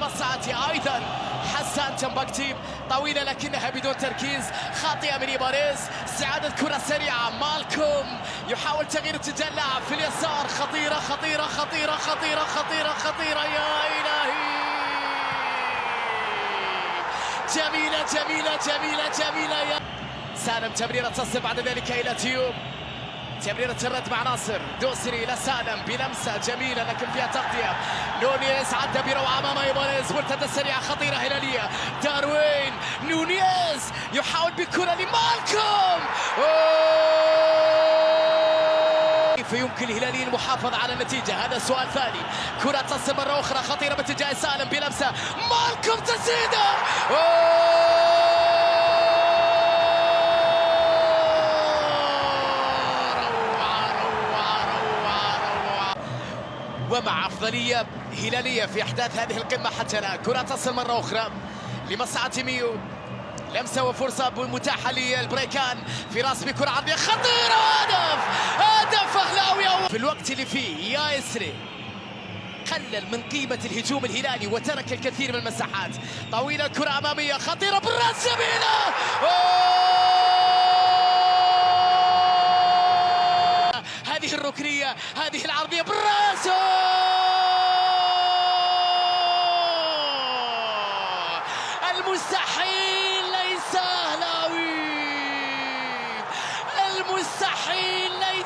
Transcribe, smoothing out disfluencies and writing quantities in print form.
لمصلحة أيضا حسان تنبكتي، طويلة لكنها بدون تركيز، خاطئة من إيباريز، استعادة كرة سريعة، مالكوم يحاول تغيير اتجاه اللاعب في اليسار، خطيرة خطيرة خطيرة خطيرة خطيرة خطيرة يا إلهي، جميلة جميلة جميلة جميلة يا سالم. تمريرة تصل بعد ذلك إلى تيوب، تمريرة الرد مع ناصر، دوسري إلى سالم بلمسة جميلة لكن فيها تغطية، نونيز عدى بروعة أمام إيباريز، مرتدة سريعة خطيرة هلالية، داروين نونيز يحاول بكرة لمالكوم، فيمكن الهلالي المحافظة على النتيجة؟ هذا سؤال ثاني. كرة تصل مرة أخرى خطيرة باتجاه سالم بلمسة، مالكوم تسديدة، ومع أفضلية هلالية في أحداث هذه القمة حتى الآن. كرة تصل مرة أخرى لمصلحة ميو، لمسة وفرصة متاحة للبريكان في راس بكرة عرضية خطيرة، هدف هدف أهلاوي في الوقت اللي فيه يا إسري قلل من قيمة الهجوم الهلالي وترك الكثير من المساحات. طويلة الكرة أمامية خطيرة بالراس جميلة، هذه الركنية، هذه العرضية بالراس، المستحيل ليس أهلاوي، المستحيل ليس